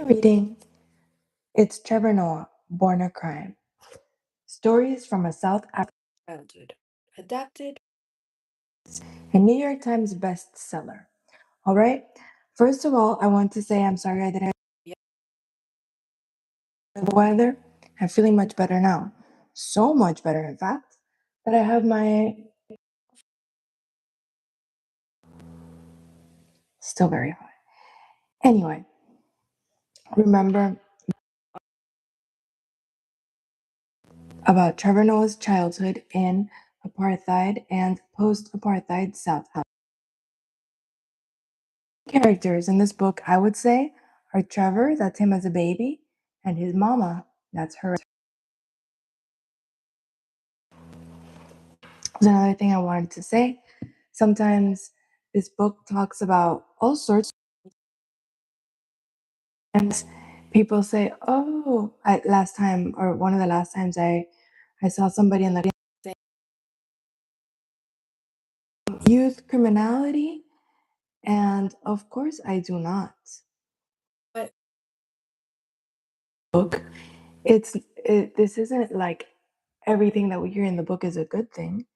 Reading. It's Trevor Noah, Born a Crime. Stories from a South African childhood. Adapted. A New York Times bestseller. All right. First of all, I want to say I'm sorry I didn't have the weather. I'm feeling much better now. So much better, in fact, that I have my still very hot. Anyway, remember about Trevor Noah's childhood in apartheid and post-apartheid South Africa. Characters in this book, I would say, are Trevor, that's him as a baby, and his mama, that's her. There's another thing I wanted to say. Sometimes this book talks about all sorts of things. People say, oh, last time, or one of the last times I saw somebody in the youth criminality, and of course I do not. But book, this isn't like everything that we hear in the book is a good thing.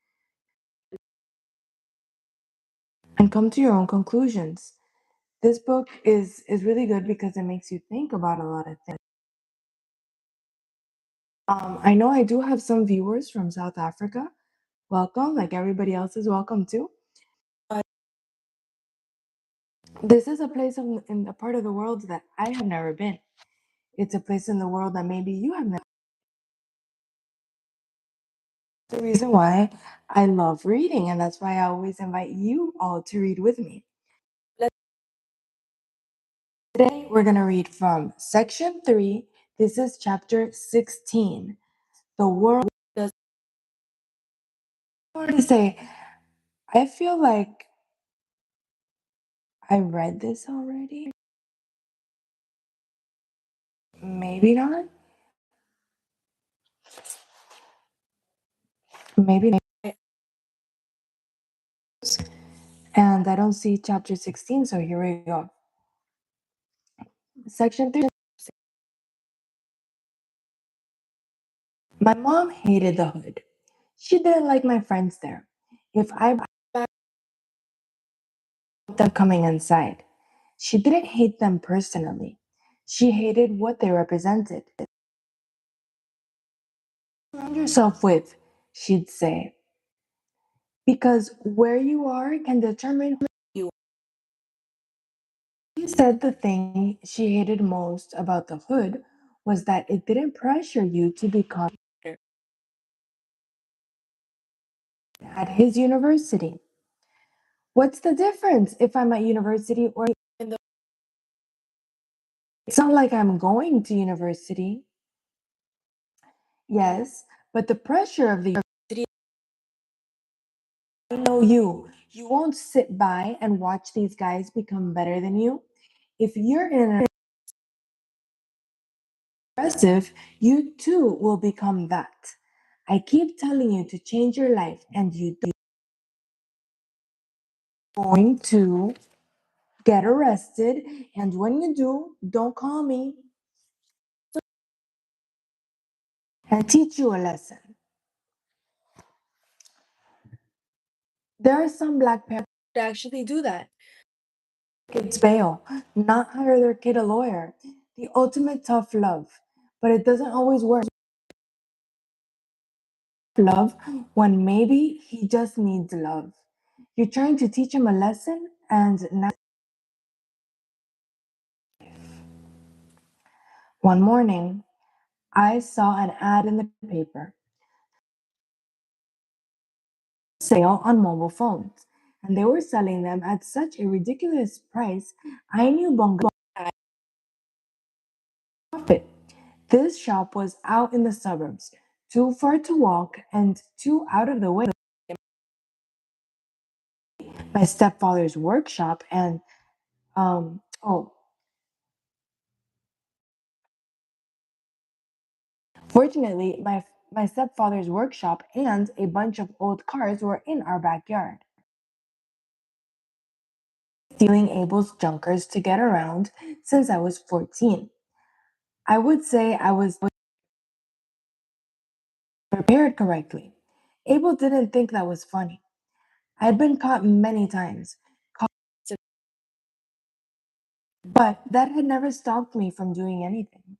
And come to your own conclusions. This book is really good because it makes you think about a lot of things. I know I do have some viewers from South Africa. Welcome, like everybody else is welcome too. But this is a place in a part of the world that I have never been. It's a place in the world that maybe you have never. The reason why I love reading, and that's why I always invite you all to read with me. Today we're going to read from section 3. This is chapter 16. The world does. I wanted to say, I feel like I read this already. Maybe not. Maybe not. And I don't see chapter 16, so here we go. Section 3. My mom hated the hood. She didn't like my friends there. If I want them coming inside, she didn't hate them personally. She hated what they represented. Surround yourself with, she'd say, because where you are can determine who you are. She said the thing she hated most about the hood was that it didn't pressure you to become at his university. What's the difference if I'm at university or in the? It's not like I'm going to university. Yes, but the pressure of the university. I know you. You won't sit by and watch these guys become better than you. If you're in an aggressive, you too will become that. I keep telling you to change your life, and you do. Going to get arrested, and when you do, don't call me and teach you a lesson. There are some black parents that actually do that. Kids bail, not hire their kid a lawyer. The ultimate tough love, but it doesn't always work. Love when maybe he just needs love. You're trying to teach him a lesson, and now. One morning, I saw an ad in the paper. Sale on mobile phones, and they were selling them at such a ridiculous price. I knew Bongo had profit. This shop was out in the suburbs, too far to walk and too out of the way. My stepfather's workshop and oh, fortunately, my stepfather's workshop and a bunch of old cars were in our backyard. Stealing Abel's junkers to get around since I was 14. I would say I was prepared correctly. Abel didn't think that was funny. I'd been caught many times, but that had never stopped me from doing anything.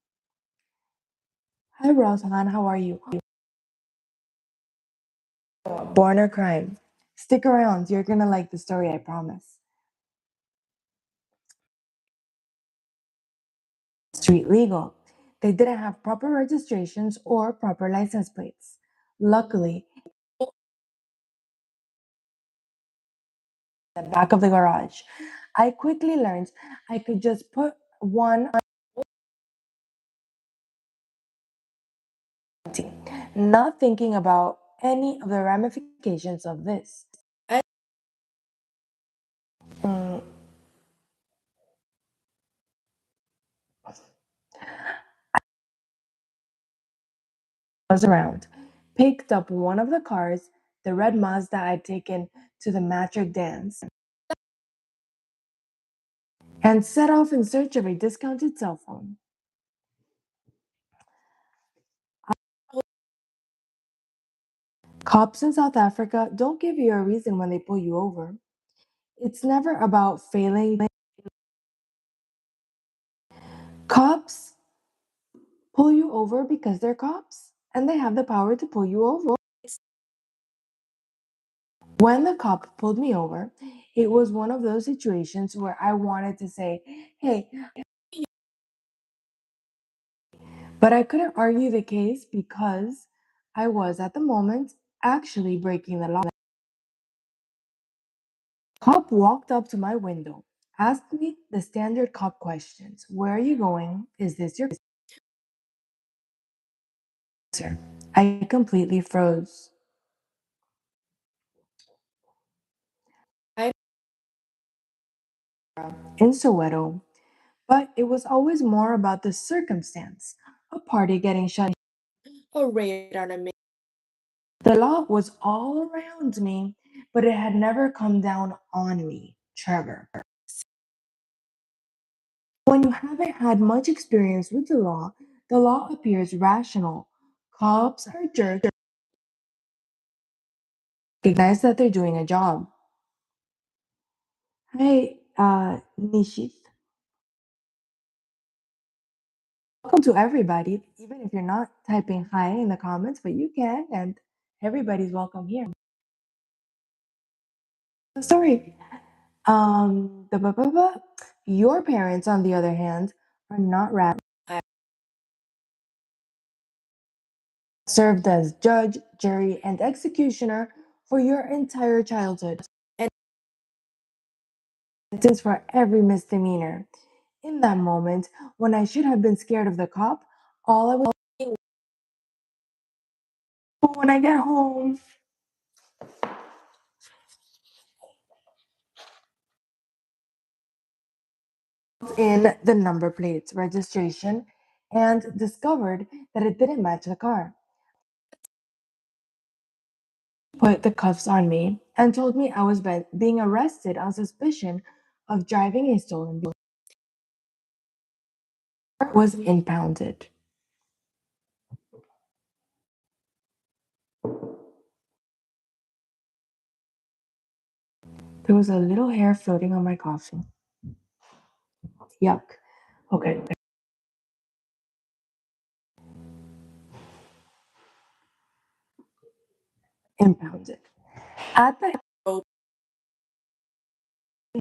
Hi, Rosehan, how are you? Born or crime? Stick around, you're gonna like the story, I promise. Street legal. They didn't have proper registrations or proper license plates. Luckily, the back of the garage, I quickly learned I could just put one on, not thinking about any of the ramifications of this. I mm, was around, picked up one of the cars, the red Mazda I'd taken to the Matric dance, and set off in search of a discounted cell phone. Cops in South Africa don't give you a reason when they pull you over. It's never about failing. Cops pull you over because they're cops and they have the power to pull you over. When the cop pulled me over, it was one of those situations where I wanted to say, hey, but I couldn't argue the case because I was at the moment actually breaking the law. Cop walked up to my window, asked me the standard cop questions. Where are you going? Is this your answer? I completely froze. I in Soweto, but it was always more about the circumstance. A party getting shut, a raid on a. The law was all around me, but it had never come down on me, Trevor. When you haven't had much experience with the law appears rational. Cops are jerks, recognize that they're doing a job. Hey, Nishith. Welcome to everybody, even if you're not typing hi in the comments, but you can, and everybody's welcome here. Sorry. Your parents, on the other hand, are not rats. Served as judge, jury, and executioner for your entire childhood, and sentence for every misdemeanor. In that moment, when I should have been scared of the cop, all I was thinking was, when I get home, in the number plates registration and discovered that it didn't match the car. Put the cuffs on me and told me I was being arrested on suspicion of driving a stolen vehicle. The car was impounded. There was a little hair floating on my coffee. Yuck. Okay. Impounded. At the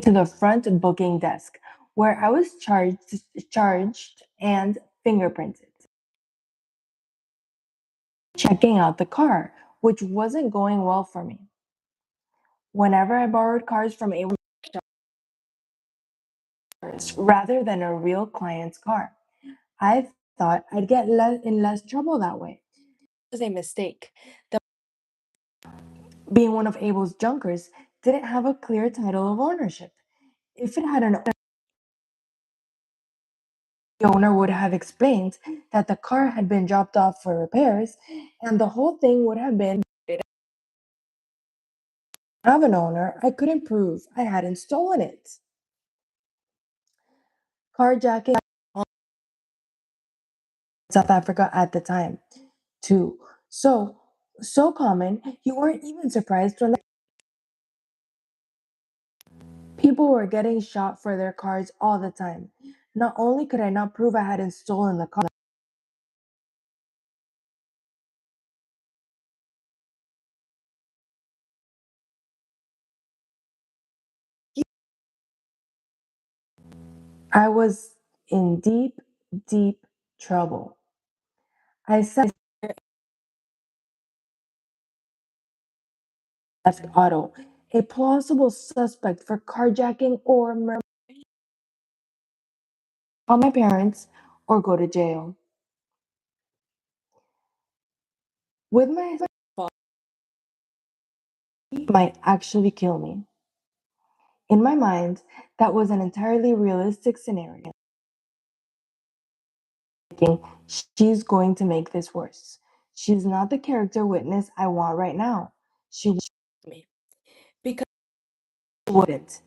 to the front booking desk where I was charged and fingerprinted. Checking out the car, which wasn't going well for me. Whenever I borrowed cars from a rather than a real client's car, I thought I'd get in less trouble that way. It was a mistake. Being one of Abel's junkers didn't have a clear title of ownership. If it had an the owner would have explained that the car had been dropped off for repairs and the whole thing would have been of an owner. I couldn't prove I hadn't stolen it. Carjacking South Africa at the time, too. So, so common, you weren't even surprised when people were getting shot for their cars all the time. Not only could I not prove I hadn't stolen the car, I was in deep, deep trouble. I said left auto, a plausible suspect for carjacking or murder. Call my parents or go to jail. With my might actually kill me. In my mind, that was an entirely realistic scenario. Thinking, she's going to make this worse. She's not the character witness I want right now. She wouldn't me because she wouldn't.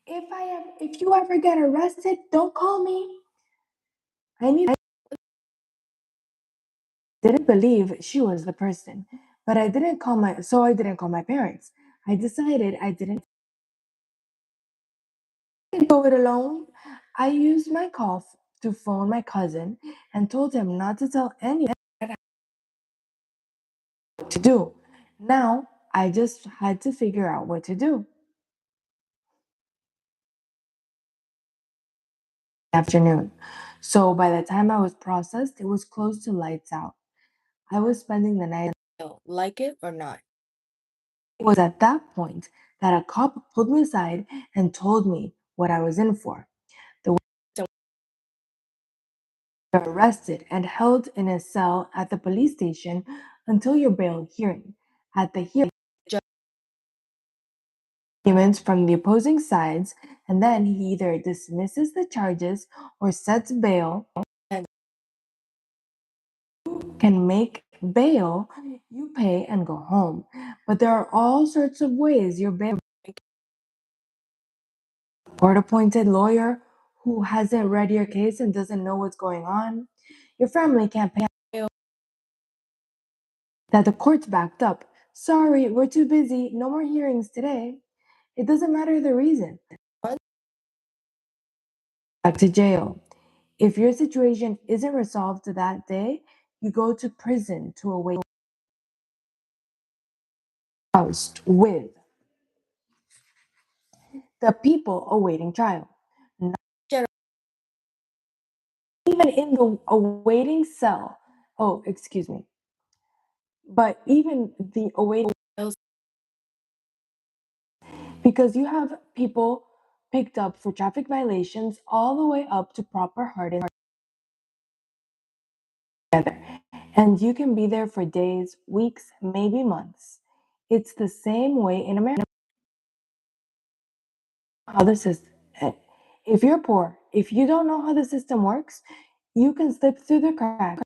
If you ever get arrested, don't call me. I didn't believe she was the person, but I didn't call my parents. I decided I didn't go it alone. I used my call to phone my cousin and told him not to tell anyone what to do. Now I just had to figure out what to do. Afternoon. So by the time I was processed, it was close to lights out. I was spending the night. Like it or not. It was at that point that a cop pulled me aside and told me what I was in for. The You're arrested and held in a cell at the police station until your bail hearing. At the hearing, arguments from the opposing sides, and then he either dismisses the charges or sets bail and can make bail, you pay and go home. But there are all sorts of ways your bail court appointed lawyer who hasn't read your case and doesn't know what's going on. Your family can't pay bail that the court's backed up. Sorry, we're too busy. No more hearings today. It doesn't matter the reason. Back to jail. If your situation isn't resolved that day, you go to prison to await housed with the people awaiting trial. Not even in the awaiting cell. Oh, excuse me. But even the awaiting because you have people picked up for traffic violations all the way up to proper hardened together. And you can be there for days, weeks, maybe months. It's the same way in America. How the system, if you're poor, if you don't know how the system works, you can slip through the cracks.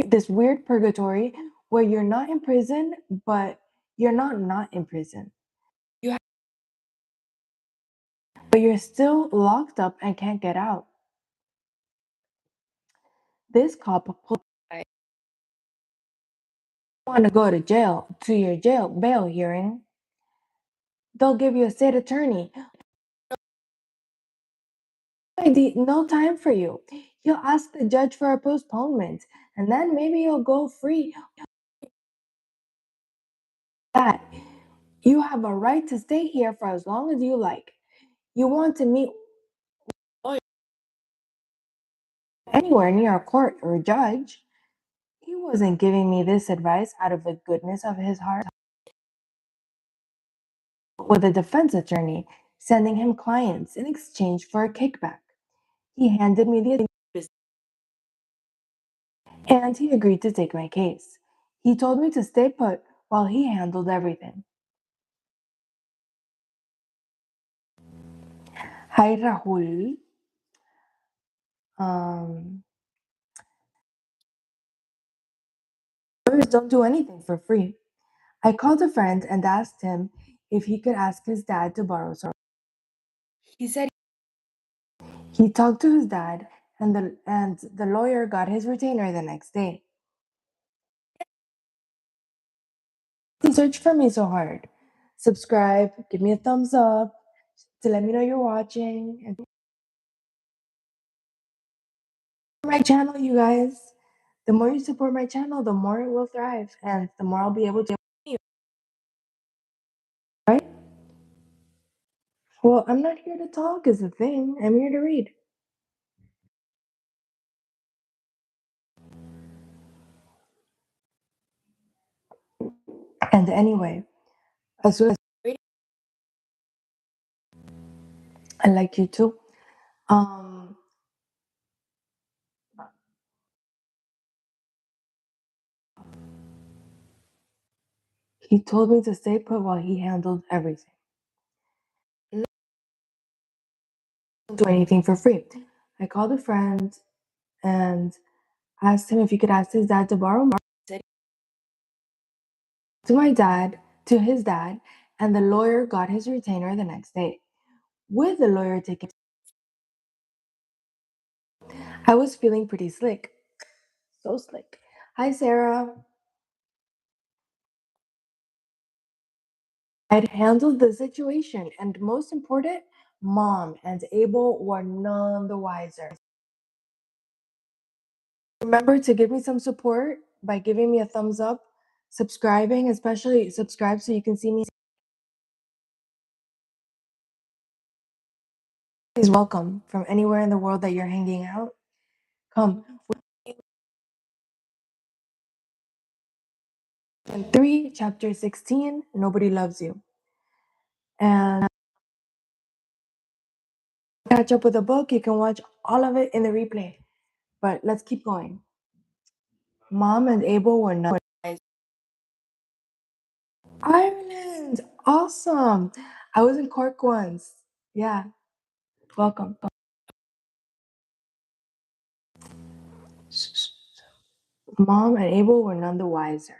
This weird purgatory where you're not in prison, but you're not in prison. You have, but you're still locked up and can't get out. This cop pulled want to go to jail to your jail bail hearing, they'll give you a state attorney. No time for you. You'll ask the judge for a postponement, and then maybe you'll go free. That you have a right to stay here for as long as you like. You want to meet anywhere near a court or a judge. He wasn't giving me this advice out of the goodness of his heart. With a defense attorney sending him clients in exchange for a kickback. He handed me the and he agreed to take my case. He told me to stay put while he handled everything. Hi, Rahul. Um, Lawyers don't do anything for free. I called a friend and asked him if he could ask his dad to borrow some. He said he talked to his dad and the lawyer got his retainer the next day. Search for me so hard. Subscribe, give me a thumbs up to let me know you're watching. And my channel, you guys. The more you support my channel, the more it will thrive, and the more I'll be able to. Right? Well, I'm not here to talk, is the thing. I'm here to read. And anyway, as soon as I like you too. Um, he told me to stay put while he handled everything. Not do anything for free. I called a friend and asked him if he could ask his dad to borrow more. To my dad, to his dad, and the lawyer got his retainer the next day. With the lawyer taking, I was feeling pretty slick. So slick. Hi, Sarah. I'd handled the situation, and most important, Mom and Abel were none the wiser. Remember to give me some support by giving me a thumbs up, subscribing, especially subscribe so you can see me. Please welcome from anywhere in the world that you're hanging out. Come. In 3, chapter 16, Nobody Loves You. And catch up with the book, you can watch all of it in the replay. But let's keep going. Mom and Abel were not. Ireland! Awesome! I was in Cork once. Yeah, welcome. Mom and Abel were none the wiser.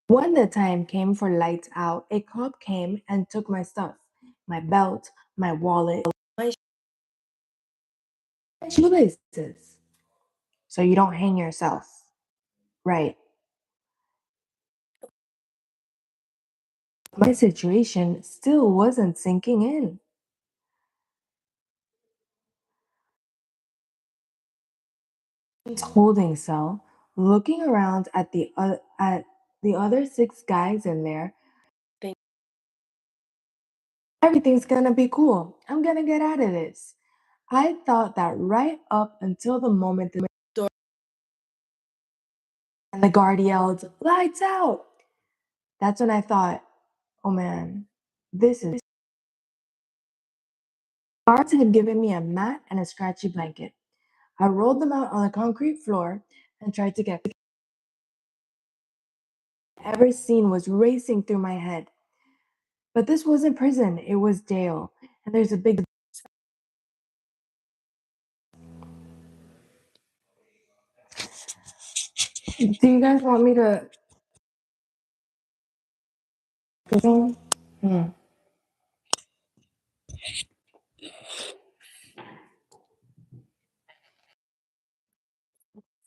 When the time came for lights out, a cop came and took my stuff, my belt, my wallet, my shoelaces. So you don't hang yourself. Right. My situation still wasn't sinking in. Holding cell, looking around at the other 6 guys in there, thinking everything's gonna be cool. I'm gonna get out of this. I thought that right up until the moment the door and the guard yelled, "Lights out!" That's when I thought, oh man, this is. Guards had given me a mat and a scratchy blanket. I rolled them out on the concrete floor and tried to get. Every scene was racing through my head. But this wasn't prison, it was jail. And there's a big. Do you guys want me to go on?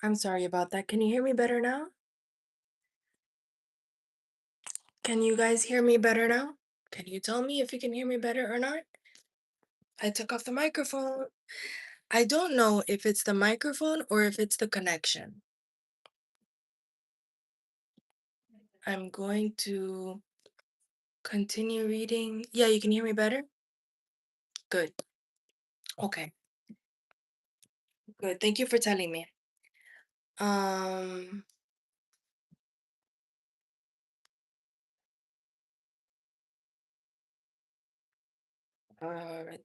I'm sorry about that. Can you hear me better now? Can you guys hear me better now? Can you tell me if you can hear me better or not? I took off the microphone. I don't know if it's the microphone or if it's the connection. I'm going to continue reading. Yeah, you can hear me better? Good. Okay. Good. Thank you for telling me. Um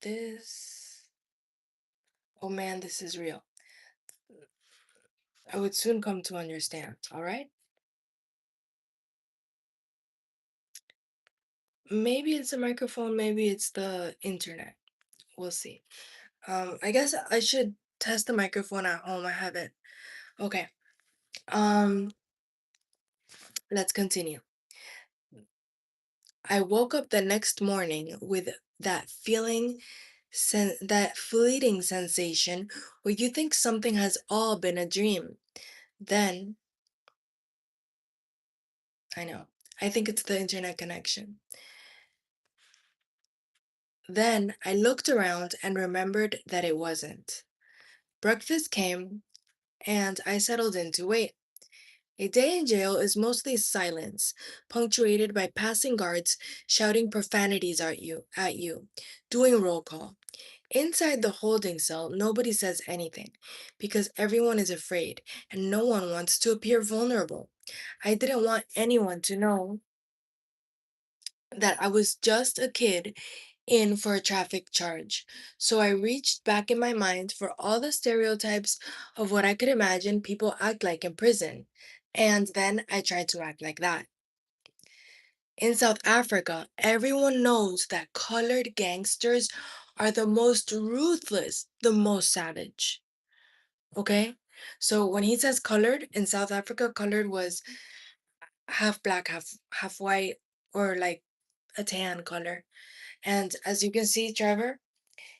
this. Oh man, this is real. I would soon come to understand, all right? Maybe it's the microphone, maybe it's the internet. We'll see. I guess I should test the microphone at home. I have it. Okay. Um, let's continue. I woke up the next morning with that feeling that fleeting sensation where you think something has all been a dream. Then, I know, I think it's the internet connection. Then I looked around and remembered that it wasn't. Breakfast came, and I settled in to wait. A day in jail is mostly silence, punctuated by passing guards shouting profanities at you, doing roll call. Inside the holding cell, nobody says anything because everyone is afraid and no one wants to appear vulnerable. I didn't want anyone to know that I was just a kid in for a traffic charge. So I reached back in my mind for all the stereotypes of what I could imagine people act like in prison. And then I tried to act like that. In South Africa, everyone knows that colored gangsters are the most ruthless, the most savage. Okay? So when he says colored, in South Africa, colored was half black, half white, or like a tan color. And as you can see, Trevor,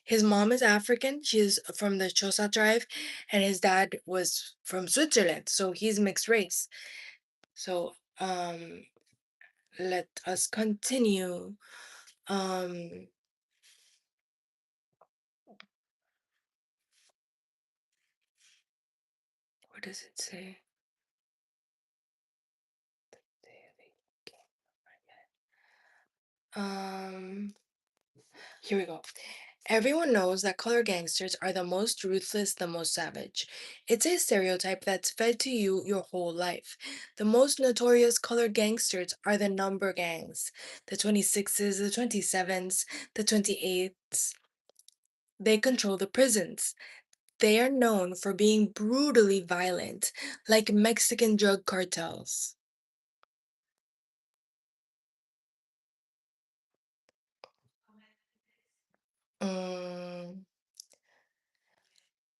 his mom is African. She's from the Xhosa tribe, and his dad was from Switzerland, so he's mixed race. So, let us continue. Um, what does it say? Um, Here we go. Everyone knows that color gangsters are the most ruthless, the most savage. It's a stereotype that's fed to you your whole life. The most notorious colored gangsters are the number gangs, the 26s, the 27s, the 28s. They control the prisons. They are known for being brutally violent, like Mexican drug cartels. Mm,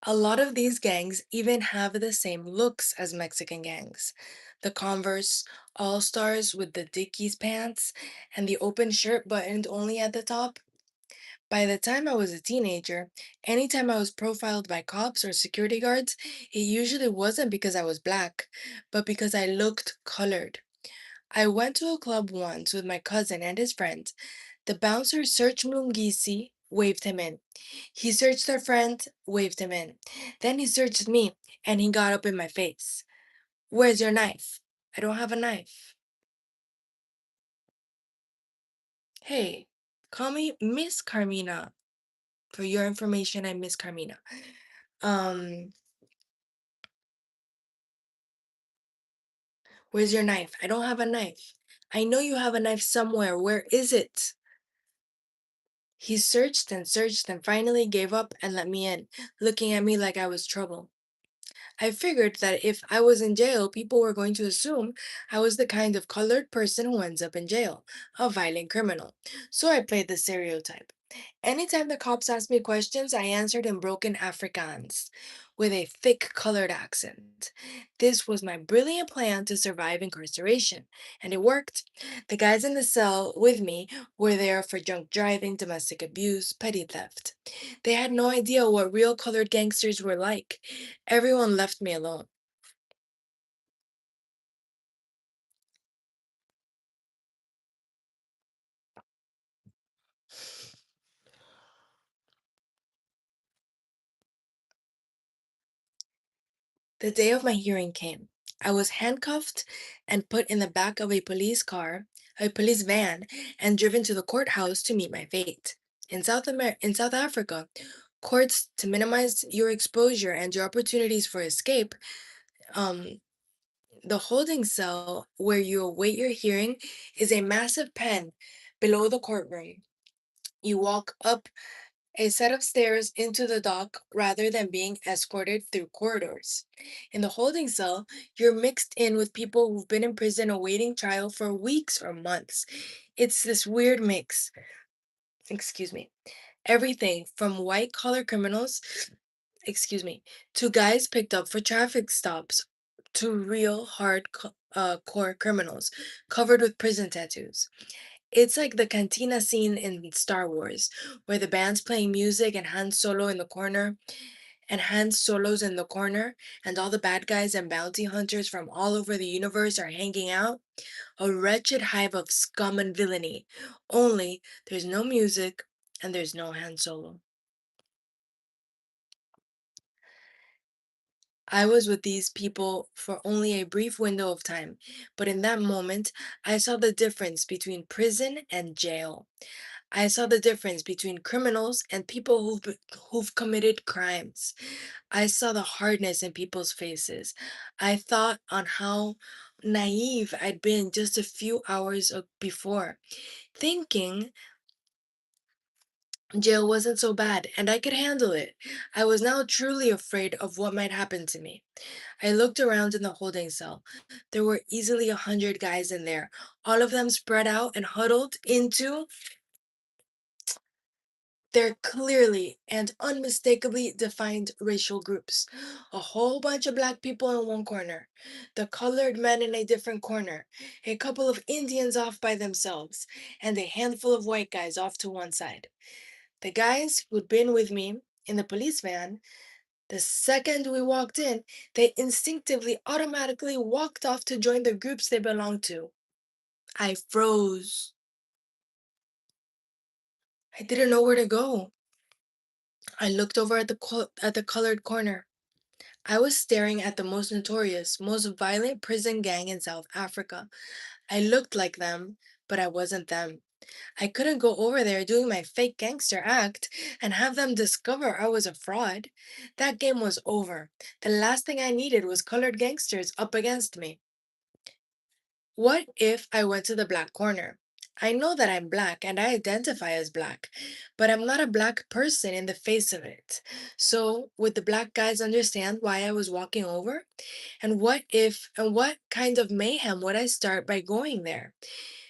A lot of these gangs even have the same looks as Mexican gangs. The Converse All Stars with the Dickies pants and the open shirt buttoned only at the top. By the time I was a teenager, anytime I was profiled by cops or security guards, it usually wasn't because I was black, but because I looked colored. I went to a club once with my cousin and his friend. The bouncer searched Mungisi, waved him in. He searched our friend, waved him in. Then he searched me, and he got up in my face. Where's your knife? I don't have a knife. Hey, call me Miss Carmina. For your information, I'm Miss Carmina. Um, where's your knife? I don't have a knife. I know you have a knife somewhere. Where is it? He searched and finally gave up and let me in, looking at me like I was trouble. I figured that if I was in jail, people were going to assume I was the kind of colored person who ends up in jail, a violent criminal. So I played the stereotype. Anytime the cops asked me questions, I answered in broken Afrikaans with a thick colored accent. This was my brilliant plan to survive incarceration, and it worked. The guys in the cell with me were there for drunk driving, domestic abuse, petty theft. They had no idea what real colored gangsters were like. Everyone left me alone. The day of my hearing came. I was handcuffed and put in the back of a police van, and driven to the courthouse to meet my fate. In South Africa, courts to minimize your exposure and your opportunities for escape, um, the holding cell where you await your hearing is a massive pen below the courtroom. You walk up a set of stairs into the dock rather than being escorted through corridors. In the holding cell, you're mixed in with people who've been in prison awaiting trial for weeks or months. It's this weird mix. Excuse me. Everything from white collar criminals, excuse me, to guys picked up for traffic stops, to real core criminals covered with prison tattoos. It's like the cantina scene in Star Wars, where the band's playing music and Han Solo's in the corner, and all the bad guys and bounty hunters from all over the universe are hanging out. A wretched hive of scum and villainy. Only there's no music and there's no Han Solo. I was with these people for only a brief window of time, but in that moment, I saw the difference between prison and jail. I saw the difference between criminals and people who've committed crimes. I saw the hardness in people's faces. I thought on how naive I'd been just a few hours before, thinking jail wasn't so bad and I could handle it. I was now truly afraid of what might happen to me. I looked around in the holding cell. There were easily 100 guys in there, all of them spread out and huddled into their clearly and unmistakably defined racial groups. A whole bunch of black people in one corner, the colored men in a different corner, a couple of Indians off by themselves, and a handful of white guys off to one side. The guys who'd been with me in the police van, the second we walked in, they instinctively, automatically walked off to join the groups they belonged to. I froze. I didn't know where to go. I looked over at the colored corner. I was staring at the most notorious, most violent prison gang in South Africa. I looked like them, but I wasn't them. I couldn't go over there doing my fake gangster act and have them discover I was a fraud. That game was over. The last thing I needed was colored gangsters up against me. What if I went to the black corner? I know that I'm black and I identify as black, but I'm not a black person in the face of it. So, would the black guys understand why I was walking over? And what kind of mayhem would I start by going there?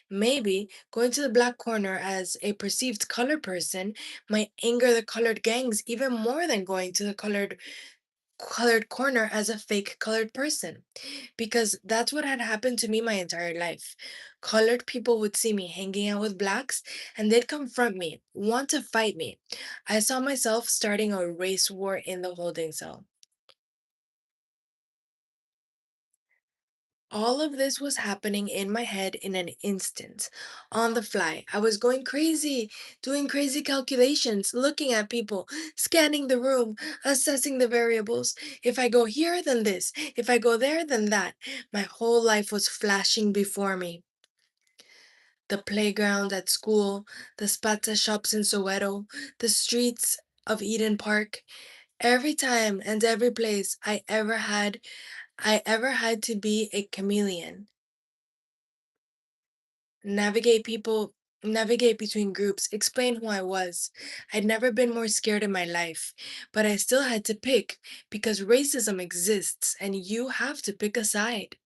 Maybe going to the black corner as a perceived colored person might anger the colored gangs even more than going to the colored corner as a fake colored person, because that's what had happened to me my entire life. Colored people would see me hanging out with blacks and they'd confront me, want to fight me. I saw myself starting a race war in the holding cell. All of this was happening in my head in an instant, on the fly. I was going crazy, doing crazy calculations, looking at people, scanning the room, assessing the variables. If I go here, then this. If I go there, then that. My whole life was flashing before me. The playground at school, the spatza shops in Soweto, the streets of Eden Park. Every time and every place I ever had to be a chameleon. Navigate people, navigate between groups, explain who I was. I'd never been more scared in my life, but I still had to pick because racism exists and you have to pick a side.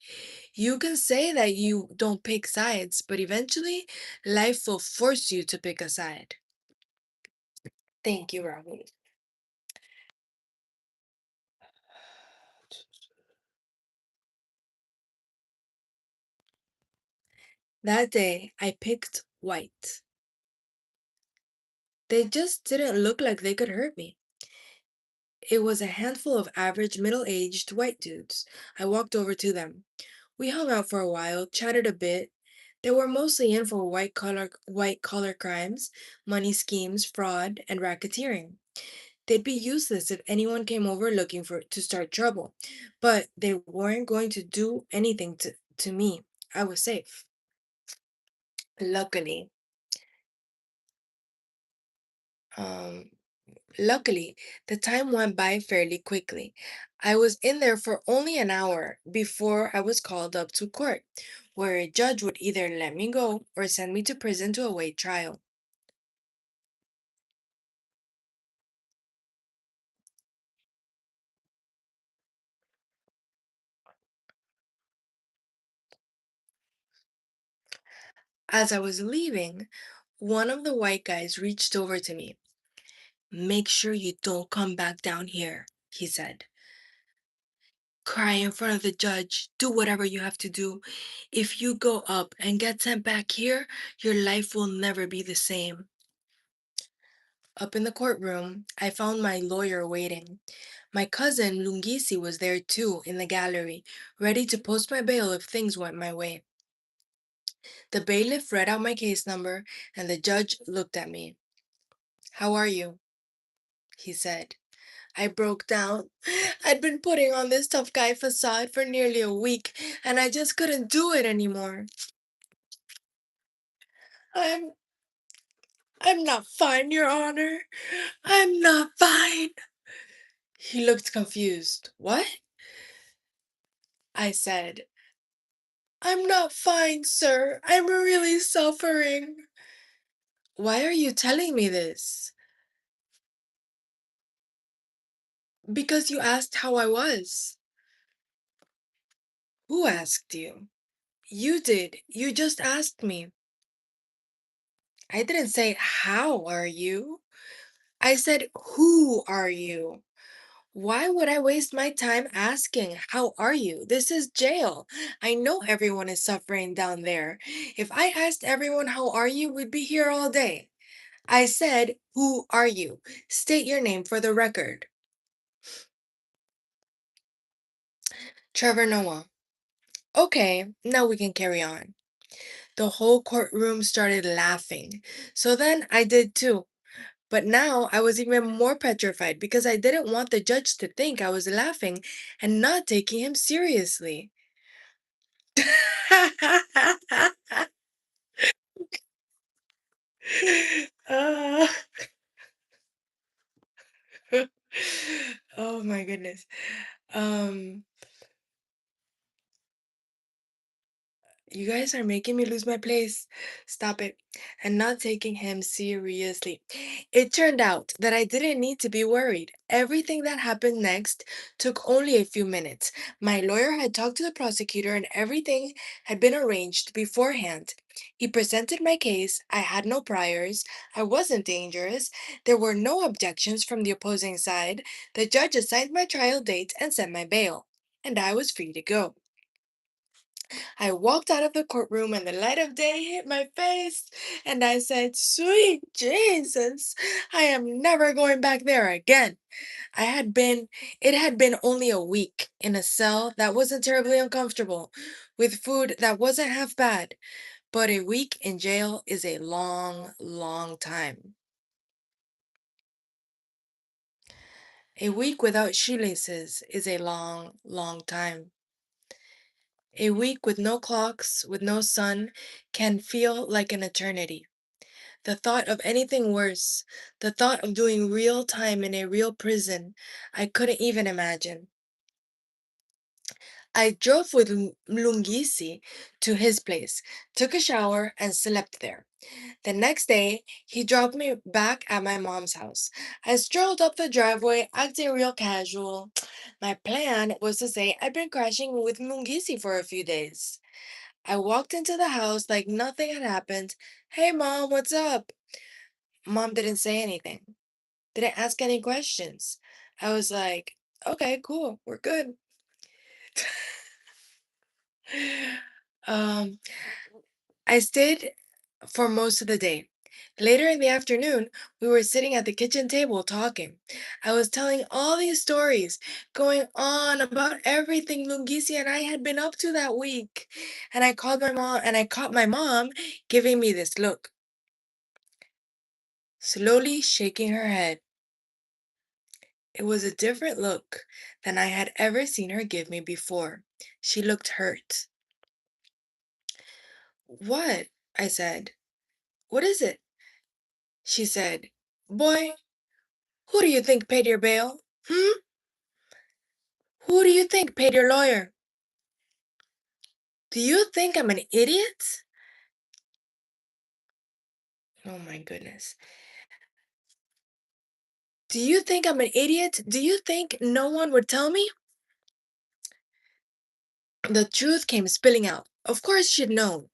You can say that you don't pick sides, but eventually life will force you to pick a side. Thank you, Rahul. That day, I picked white. They just didn't look like they could hurt me. It was a handful of average middle-aged white dudes. I walked over to them. We hung out for a while, chatted a bit. They were mostly in for white collar crimes, money schemes, fraud, and racketeering. They'd be useless if anyone came over looking to start trouble, but they weren't going to do anything to me. I was safe. Luckily, um, Luckily, the time went by fairly quickly. I was in there for only an hour before I was called up to court, where a judge would either let me go or send me to prison to await trial. As I was leaving, one of the white guys reached over to me. "Make sure you don't come back down here," he said. Cry in front of the judge, do whatever you have to do. If you go up and get sent back here, your life will never be the same. Up in the courtroom, I found my lawyer waiting. My cousin Lungisi was there too, in the gallery, ready to post my bail if things went my way. The bailiff read out my case number, and the judge looked at me. "How are you?" he said. I broke down. I'd been putting on this tough guy facade for nearly a week, and I just couldn't do it anymore. I'm I'm not fine, Your Honor. I'm not fine. He looked confused. What? I said, I'm not fine, sir. I'm really suffering. Why are you telling me this? Because you asked how I was. Who asked you? You did. You just asked me. I didn't say, how are you? I said, who are you? Why would I waste my time asking, how are you? This is jail. I know everyone is suffering down there. If I asked everyone, how are you, we'd be here all day. I said, who are you? State your name for the record. Trevor Noah. Okay, now we can carry on. The whole courtroom started laughing. So then I did too. But now I was even more petrified because I didn't want the judge to think I was laughing and not taking him seriously. Ah. Oh my goodness. Um, You guys are making me lose my place. Stop it. And not taking him seriously. It turned out that I didn't need to be worried. Everything that happened next took only a few minutes. My lawyer had talked to the prosecutor and everything had been arranged beforehand. He presented my case. I had no priors. I wasn't dangerous. There were no objections from the opposing side. The judge assigned my trial date and set my bail. And I was free to go. I walked out of the courtroom and the light of day hit my face, and I said, Sweet Jesus, I am never going back there again. It had been only a week in a cell that wasn't terribly uncomfortable, with food that wasn't half bad, but a week in jail is a long, long time. A week without shoelaces is a long, long time. A week with no clocks, with no sun, can feel like an eternity. The thought of anything worse, the thought of doing real time in a real prison, I couldn't even imagine. I drove with Lungisi to his place, took a shower, and slept there. The next day, he dropped me back at my mom's house. I strolled up the driveway, acting real casual. My plan was to say I'd been crashing with Lungisi for a few days. I walked into the house like nothing had happened. Hey, Mom, what's up? Mom didn't say anything, didn't ask any questions. I was like, okay, cool, we're good. um, I stayed for most of the day. Later in the afternoon, we were sitting at the kitchen table talking. I was telling all these stories, going on about everything Lungisi and I had been up to that week. And I caught my mom giving me this look, slowly shaking her head. It was a different look than I had ever seen her give me before. She looked hurt. What? I said. What is it? She said, Boy, who do you think paid your bail? Hmm? Who do you think paid your lawyer? Do you think I'm an idiot? Oh my goodness. Do you think I'm an idiot? Do you think no one would tell me? The truth came spilling out. Of course she'd known.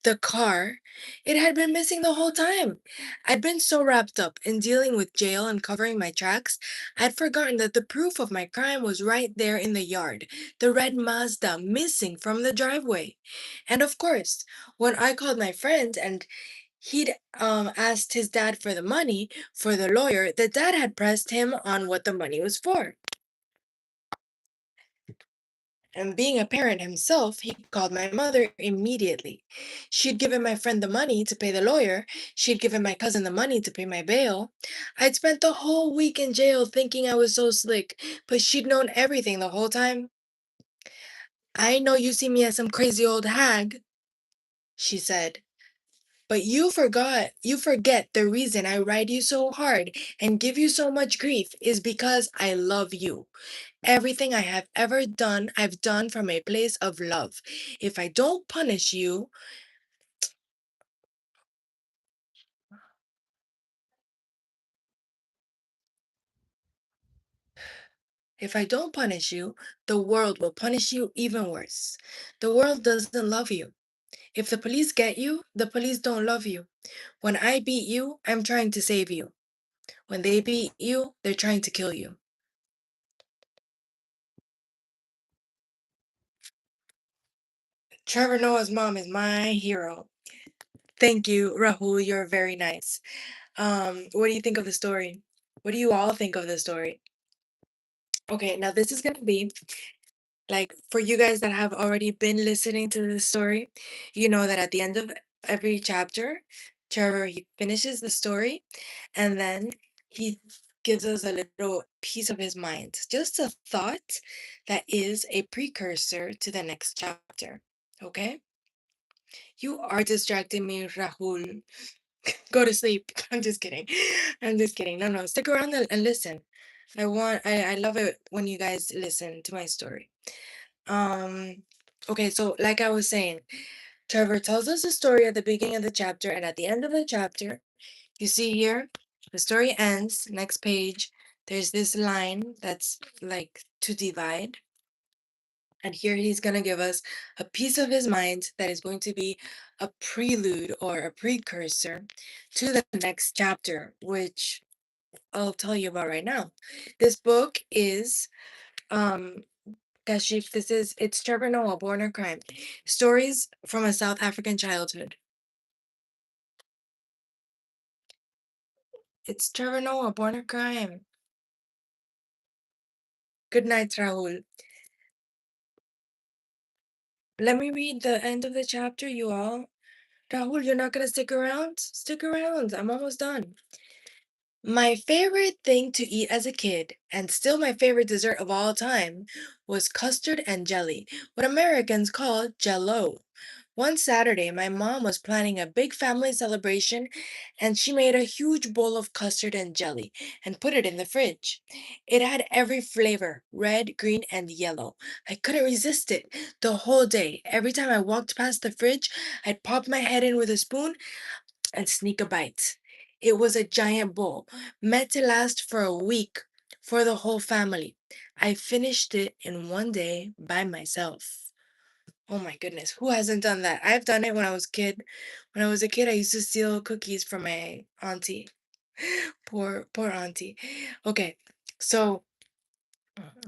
The car, it had been missing the whole time. I'd been so wrapped up in dealing with jail and covering my tracks, I'd forgotten that the proof of my crime was right there in the yard, the red Mazda missing from the driveway. And of course, when I called my friend and he'd asked his dad for the money for the lawyer, the dad had pressed him on what the money was for. And being a parent himself, he called my mother immediately. She'd given my friend the money to pay the lawyer. She'd given my cousin the money to pay my bail. I'd spent the whole week in jail thinking I was so slick, but she'd known everything the whole time. I know you see me as some crazy old hag, she said. But you forget the reason I ride you so hard and give you so much grief is because I love you. Everything I have ever done, I've done from a place of love. If I don't punish you, if I don't punish you, the world will punish you even worse. The world doesn't love you. If the police get you, the police don't love you. When I beat you, I'm trying to save you. When they beat you, they're trying to kill you. Trevor Noah's mom is my hero. Thank you, Rahul. You're very nice. What do you think of the story? What do you all think of the story? Okay, now this is gonna be like for you guys that have already been listening to the story, you know that at the end of every chapter, Trevor he finishes the story and then he gives us a little piece of his mind, just a thought that is a precursor to the next chapter. Okay? You are distracting me, Rahul. Go to sleep. I'm just kidding. I'm just kidding. No, no, stick around and listen. I love it when you guys listen to my story. Um, okay, so like I was saying, Trevor tells us the story at the beginning of the chapter, and at the end of the chapter, you see here, the story ends. Next page, there's this line that's like to divide. And here he's going to give us a piece of his mind that is going to be a prelude or a precursor to the next chapter, which I'll tell you about right now. This book is Kashif, it's Trevor Noah, Born a Crime. Stories from a South African Childhood. It's Trevor Noah, Born a Crime. Good night, Rahul. Let me read the end of the chapter, you all. Rahul, you're not gonna stick around? Stick around. I'm almost done. My favorite thing to eat as a kid, and still my favorite dessert of all time, was custard and jelly, what Americans call jello. One Saturday, my mom was planning a big family celebration, and she made a huge bowl of custard and jelly and put it in the fridge. It had every flavor, red, green, and yellow. I couldn't resist it. The whole day, every time I walked past the fridge, I'd pop my head in with a spoon and sneak a bite. It was a giant bowl, meant to last for a week for the whole family. I finished it in one day by myself. Oh my goodness, who hasn't done that? I've done it when I was a kid. When I was a kid, I used to steal cookies from my auntie. Poor auntie. Okay, so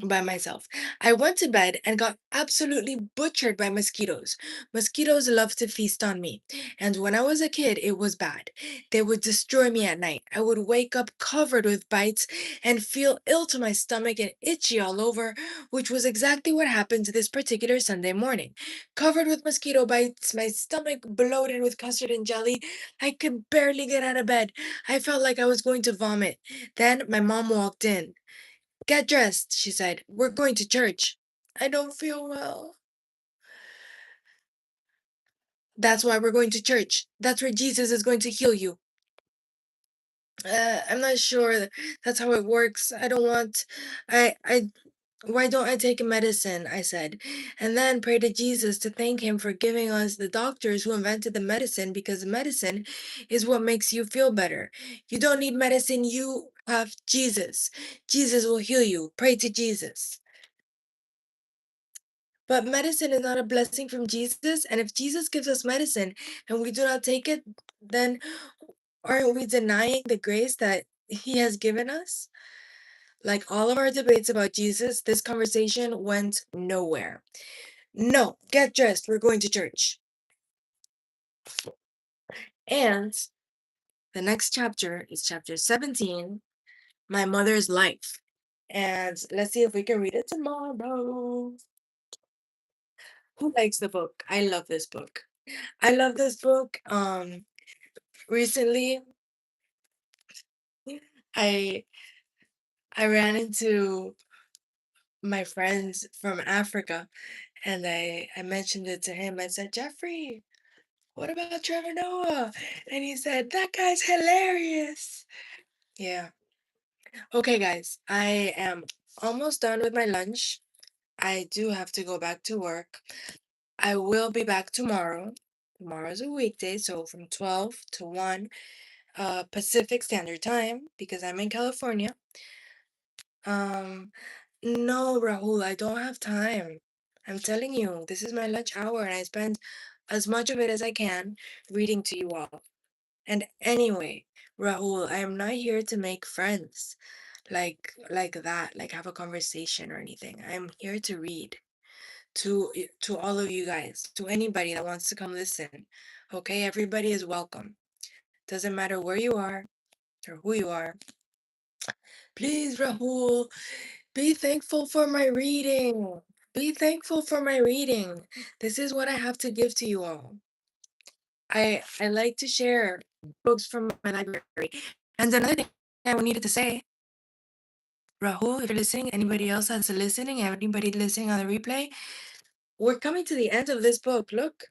by myself. I went to bed and got absolutely butchered by mosquitoes. Mosquitoes love to feast on me. And when I was a kid, it was bad. They would destroy me at night. I would wake up covered with bites and feel ill to my stomach and itchy all over, which was exactly what happened this particular Sunday morning. Covered with mosquito bites, my stomach bloated with custard and jelly. I could barely get out of bed. I felt like I was going to vomit. Then my mom walked in. Get dressed, she said. We're going to church. I don't feel well. That's why we're going to church. That's where Jesus is going to heal you. I'm not sure that's how it works. I don't want. I. Why don't I take a medicine? I said, and then pray to Jesus to thank him for giving us the doctors who invented the medicine because medicine is what makes you feel better. You don't need medicine, you have Jesus. Jesus will heal you. Pray to Jesus. But medicine is not a blessing from Jesus. And if Jesus gives us medicine and we do not take it, then aren't we denying the grace that he has given us? Like all of our debates about Jesus, this conversation went nowhere. No, get dressed. We're going to church. And the next chapter is chapter 17, My Mother's Life. And let's see if we can read it tomorrow. Who likes the book? I love this book. I love this book. Recently I I ran into my friends from Africa and I mentioned it to him. I said, Jeffrey, what about Trevor Noah? And he said, that guy's hilarious. Yeah. Okay, guys, I am almost done with my lunch. I do have to go back to work. I will be back tomorrow. Tomorrow's a weekday, so from 12 to 1 Pacific Standard Time because I'm in California. Um, no, Rahul, I don't have time. I'm telling you, this is my lunch hour and I spend as much of it as I can reading to you all. And anyway, Rahul, I am not here to make friends like that, like have a conversation or anything. I'm here to read to all of you guys, to anybody that wants to come listen. Okay, everybody is welcome. Doesn't matter where you are or who you are. Please, Rahul, be thankful for my reading. Be thankful for my reading. This is what I have to give to you all. I like to share books from my library. And another thing I needed to say, Rahul, if you're listening, anybody else that's listening, anybody listening on the replay, we're coming to the end of this book. Look,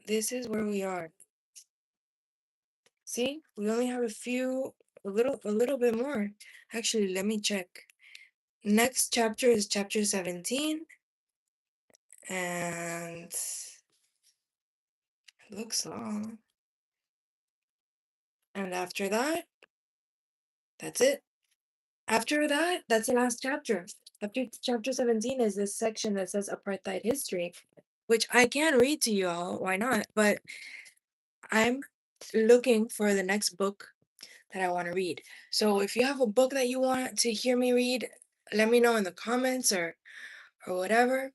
this is where we are. See, we only have a little bit more. Actually, let me check. Next chapter is chapter 17. And it looks long. And after that, that's it. After that, that's the last chapter. After chapter 17 is this section that says apartheid history, which I can read to you all. Why not? But I'm looking for the next book that I want to read. So if you have a book that you want to hear me read, let me know in the comments or whatever.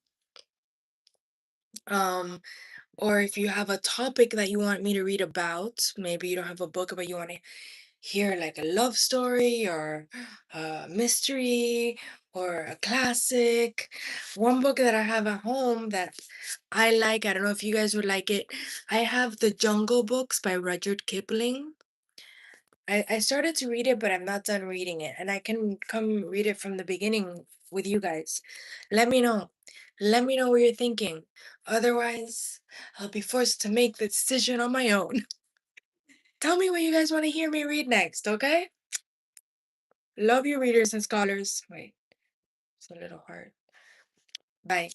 Or if you have a topic that you want me to read about, maybe you don't have a book, but you want to hear like a love story or a mystery or a classic. One book that I have at home that I like, I don't know if you guys would like it. I have The Jungle Books by Rudyard Kipling. I started to read it, but I'm not done reading it. And I can come read it from the beginning with you guys. Let me know. Let me know what you're thinking. Otherwise, I'll be forced to make the decision on my own. Tell me what you guys want to hear me read next, okay? Love you, readers and scholars. Wait, it's a little hard. Bye.